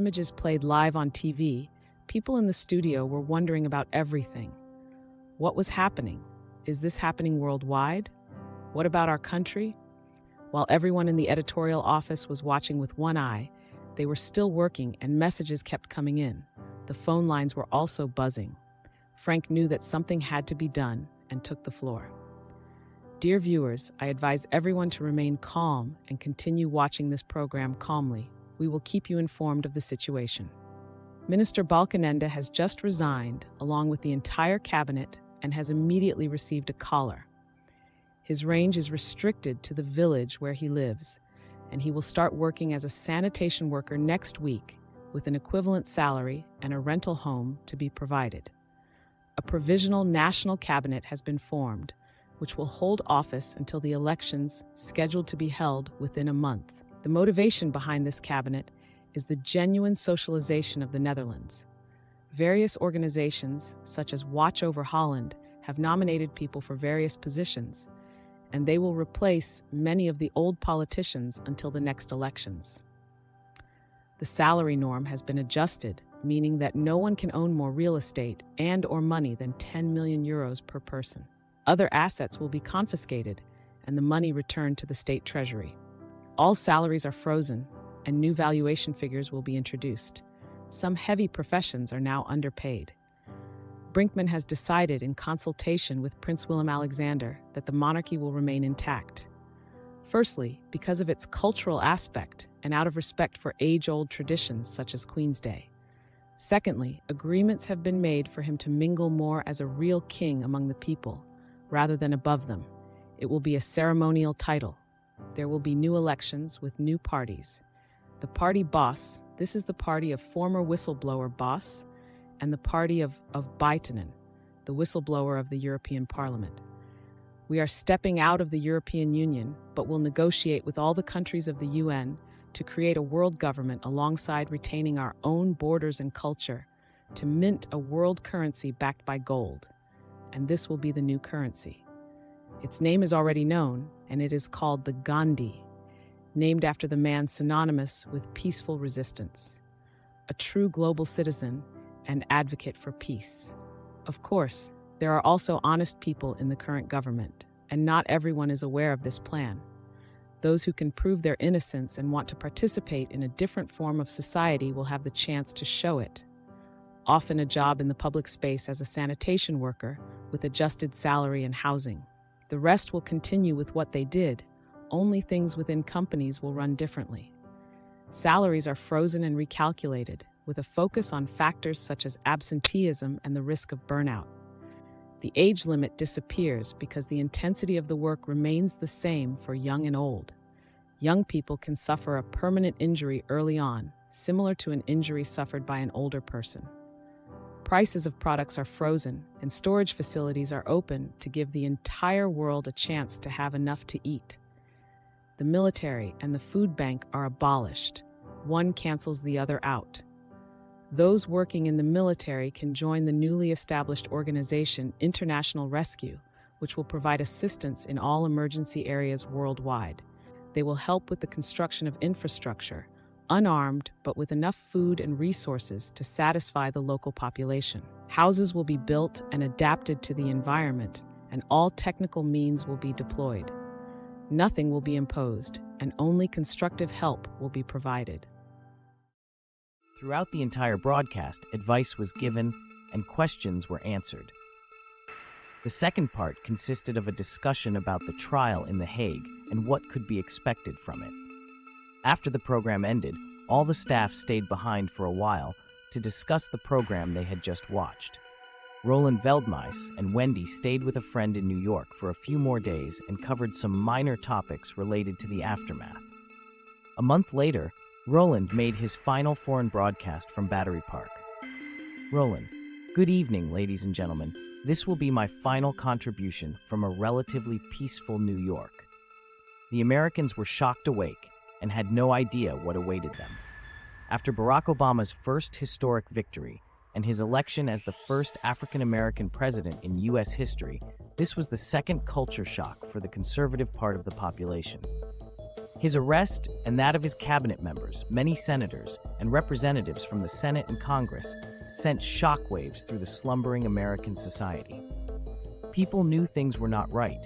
images played live on TV, people in the studio were wondering about everything. What was happening? Is this happening worldwide? What about our country? While everyone in the editorial office was watching with one eye, they were still working and messages kept coming in. The phone lines were also buzzing. Frank knew that something had to be done and took the floor. Dear viewers, I advise everyone to remain calm and continue watching this program calmly. We will keep you informed of the situation. Minister Balkenende has just resigned, along with the entire cabinet, and has immediately received a collar. His range is restricted to the village where he lives, and he will start working as a sanitation worker next week, with an equivalent salary and a rental home to be provided. A provisional national cabinet has been formed, which will hold office until the elections scheduled to be held within a month. The motivation behind this cabinet is the genuine socialization of the Netherlands. Various organizations, such as Watch Over Holland, have nominated people for various positions, and they will replace many of the old politicians until the next elections. The salary norm has been adjusted, meaning that no one can own more real estate and/or money than 10 million euros per person. Other assets will be confiscated and the money returned to the state treasury. All salaries are frozen and new valuation figures will be introduced. Some heavy professions are now underpaid. Brinkman has decided in consultation with Prince Willem-Alexander that the monarchy will remain intact. Firstly, because of its cultural aspect and out of respect for age-old traditions such as Queen's Day. Secondly, agreements have been made for him to mingle more as a real king among the people, rather than above them. It will be a ceremonial title. There will be new elections with new parties. The party Bosch, this is the party of former whistleblower Bosch, and the party of Buitenweg, the whistleblower of the European Parliament. We are stepping out of the European Union, but will negotiate with all the countries of the UN to create a world government alongside retaining our own borders and culture, to mint a world currency backed by gold. And this will be the new currency. Its name is already known, and it is called the Gandhi, named after the man synonymous with peaceful resistance, a true global citizen and advocate for peace. Of course, there are also honest people in the current government, and not everyone is aware of this plan. Those who can prove their innocence and want to participate in a different form of society will have the chance to show it. Often a job in the public space as a sanitation worker with adjusted salary and housing. The rest will continue with what they did. Only things within companies will run differently. Salaries are frozen and recalculated, with a focus on factors such as absenteeism and the risk of burnout. The age limit disappears because the intensity of the work remains the same for young and old. Young people can suffer a permanent injury early on, similar to an injury suffered by an older person. Prices of products are frozen, and storage facilities are open to give the entire world a chance to have enough to eat. The military and the food bank are abolished. One cancels the other out. Those working in the military can join the newly established organization International Rescue, which will provide assistance in all emergency areas worldwide. They will help with the construction of infrastructure, unarmed but with enough food and resources to satisfy the local population. Houses will be built and adapted to the environment, and all technical means will be deployed. Nothing will be imposed, and only constructive help will be provided. Throughout the entire broadcast, advice was given and questions were answered. The second part consisted of a discussion about the trial in The Hague and what could be expected from it. After the program ended, all the staff stayed behind for a while to discuss the program they had just watched. Roland Veldmeis and Wendy stayed with a friend in New York for a few more days and covered some minor topics related to the aftermath. A month later, Roland made his final foreign broadcast from Battery Park. Roland, good evening, ladies and gentlemen. This will be my final contribution from a relatively peaceful New York. The Americans were shocked awake and had no idea what awaited them. After Barack Obama's first historic victory and his election as the first African-American president in U.S. history, this was the second culture shock for the conservative part of the population. His arrest and that of his cabinet members, many senators, and representatives from the Senate and Congress sent shockwaves through the slumbering American society. People knew things were not right,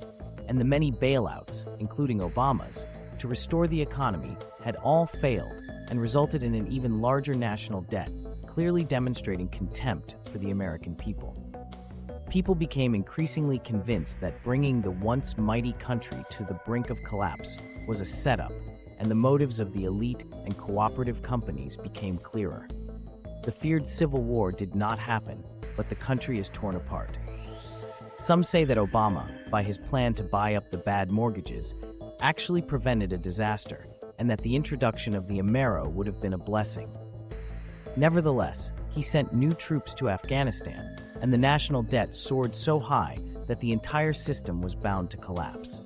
and the many bailouts, including Obama's, to restore the economy had all failed and resulted in an even larger national debt, clearly demonstrating contempt for the American people. People became increasingly convinced that bringing the once mighty country to the brink of collapse was a setup, and the motives of the elite and cooperative companies became clearer. The feared civil war did not happen, but the country is torn apart. Some say that Obama, by his plan to buy up the bad mortgages, actually prevented a disaster, and that the introduction of the Amero would have been a blessing. Nevertheless, he sent new troops to Afghanistan, and the national debt soared so high that the entire system was bound to collapse.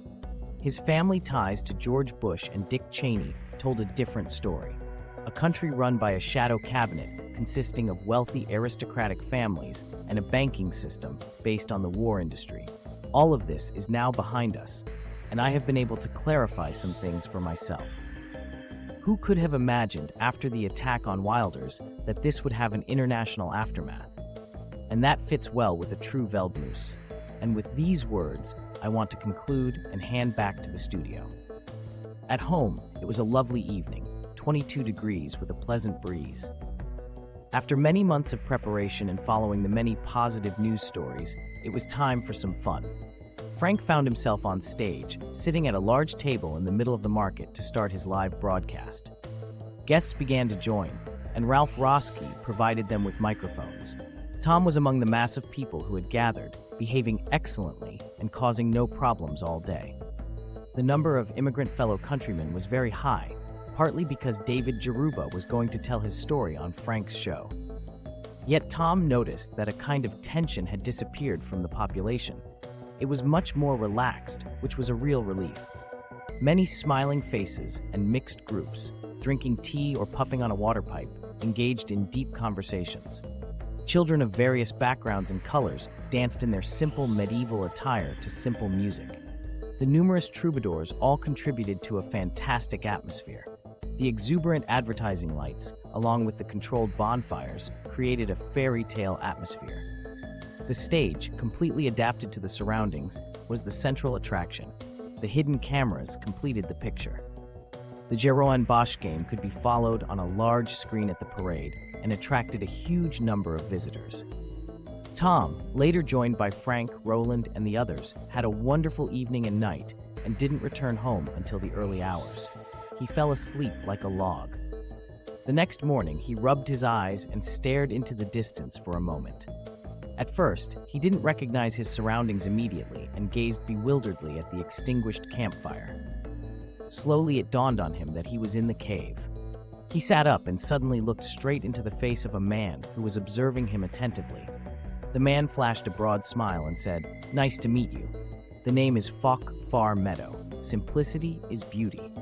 His family ties to George Bush and Dick Cheney told a different story. A country run by a shadow cabinet consisting of wealthy aristocratic families and a banking system based on the war industry. All of this is now behind us, and I have been able to clarify some things for myself. Who could have imagined after the attack on Wilders that this would have an international aftermath? And that fits well with a true Veldmoes. And with these words, I want to conclude and hand back to the studio. At home, it was a lovely evening, 22 degrees with a pleasant breeze. After many months of preparation and following the many positive news stories, it was time for some fun. Frank found himself on stage, sitting at a large table in the middle of the market to start his live broadcast. Guests began to join, and Ralph Roski provided them with microphones. Tom was among the mass of people who had gathered, behaving excellently and causing no problems all day. The number of immigrant fellow countrymen was very high, partly because David Jaruba was going to tell his story on Frank's show. Yet Tom noticed that a kind of tension had disappeared from the population. It was much more relaxed, which was a real relief. Many smiling faces and mixed groups, drinking tea or puffing on a water pipe, engaged in deep conversations. Children of various backgrounds and colors danced in their simple medieval attire to simple music. The numerous troubadours all contributed to a fantastic atmosphere. The exuberant advertising lights, along with the controlled bonfires, created a fairy tale atmosphere. The stage, completely adapted to the surroundings, was the central attraction. The hidden cameras completed the picture. The Jeroen Bosch game could be followed on a large screen at the parade and attracted a huge number of visitors. Tom, later joined by Frank, Roland, and the others, had a wonderful evening and night and didn't return home until the early hours. He fell asleep like a log. The next morning, he rubbed his eyes and stared into the distance for a moment. At first, he didn't recognize his surroundings immediately and gazed bewilderedly at the extinguished campfire. Slowly, it dawned on him that he was in the cave. He sat up and suddenly looked straight into the face of a man who was observing him attentively. The man flashed a broad smile and said, "Nice to meet you. The name is Fok Far Meadow. Simplicity is beauty."